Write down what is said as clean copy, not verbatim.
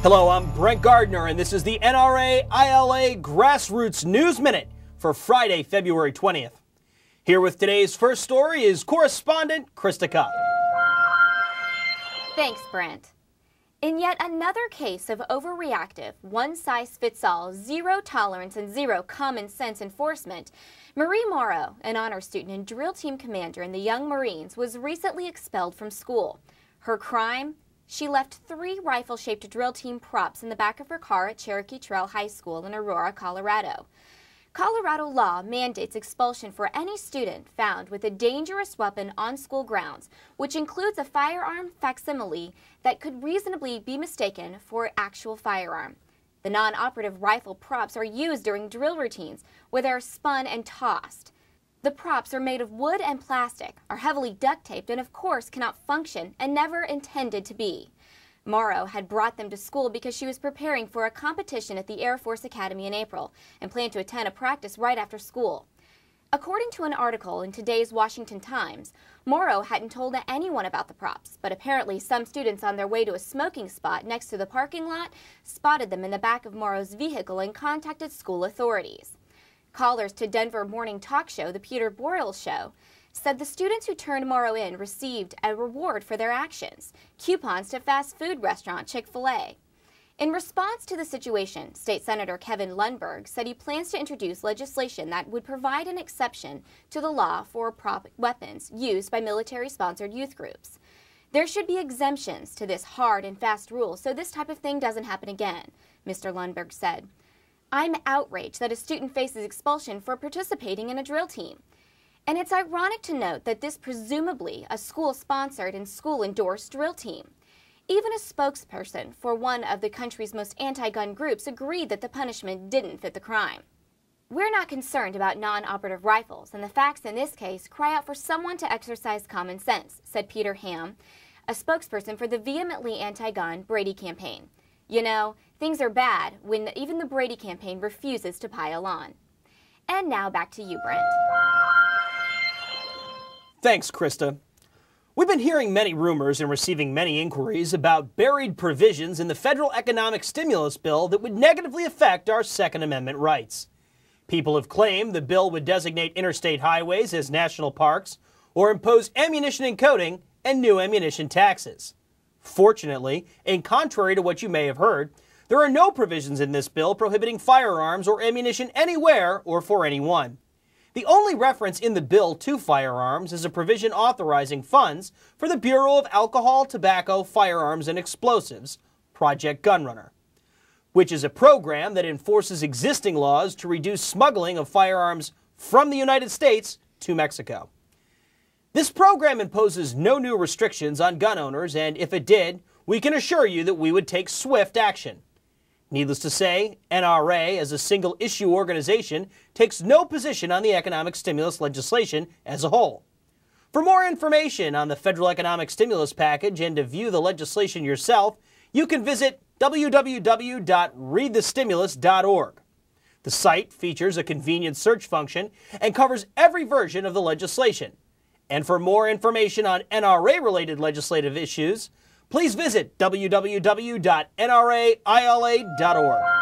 Hello, I'm Brent Gardner, and this is the NRA-ILA Grassroots News Minute for Friday, February 20th. Here with today's first story is correspondent Krista Kopp. Thanks, Brent. In yet another case of overreactive, one-size-fits-all, zero tolerance and zero common sense enforcement, Marie Morrow, an honor student and drill team commander in the Young Marines, was recently expelled from school. Her crime? She left 3 rifle-shaped drill team props in the back of her car at Cherokee Trail High School in Aurora, Colorado. Colorado law mandates expulsion for any student found with a dangerous weapon on school grounds, which includes a firearm facsimile that could reasonably be mistaken for actual firearm. The non-operative rifle props are used during drill routines, where they are spun and tossed. The props are made of wood and plastic, are heavily duct-taped, and of course cannot function and never intended to be. Morrow had brought them to school because she was preparing for a competition at the Air Force Academy in April and planned to attend a practice right after school. According to an article in today's Washington Times, Morrow hadn't told anyone about the props, but apparently some students on their way to a smoking spot next to the parking lot spotted them in the back of Morrow's vehicle and contacted school authorities. Callers to Denver morning talk show The Peter Boyle Show said the students who turned Morrow in received a reward for their actions, coupons to fast food restaurant Chick-fil-A. In response to the situation, State Senator Kevin Lundberg said he plans to introduce legislation that would provide an exception to the law for prop weapons used by military-sponsored youth groups. There should be exemptions to this hard and fast rule so this type of thing doesn't happen again, Mr. Lundberg said. I'm outraged that a student faces expulsion for participating in a drill team. And it's ironic to note that this presumably a school-sponsored and school-endorsed drill team. Even a spokesperson for one of the country's most anti-gun groups agreed that the punishment didn't fit the crime. We're not concerned about non-operative rifles, and the facts in this case cry out for someone to exercise common sense, said Peter Ham, a spokesperson for the vehemently anti-gun Brady campaign. You know, things are bad when even the Brady campaign refuses to pile on. And now back to you, Brent. Thanks, Krista. We've been hearing many rumors and receiving many inquiries about buried provisions in the federal economic stimulus bill that would negatively affect our Second Amendment rights. People have claimed the bill would designate interstate highways as national parks or impose ammunition encoding and new ammunition taxes. Fortunately, and contrary to what you may have heard, there are no provisions in this bill prohibiting firearms or ammunition anywhere or for anyone. The only reference in the bill to firearms is a provision authorizing funds for the Bureau of Alcohol, Tobacco, Firearms, and Explosives, Project Gunrunner, which is a program that enforces existing laws to reduce smuggling of firearms from the United States to Mexico. This program imposes no new restrictions on gun owners, and if it did, we can assure you that we would take swift action. Needless to say, NRA, as a single-issue organization, takes no position on the economic stimulus legislation as a whole. For more information on the federal economic stimulus package and to view the legislation yourself, you can visit www.readthestimulus.org. The site features a convenient search function and covers every version of the legislation. And for more information on NRA-related legislative issues, please visit www.nraila.org.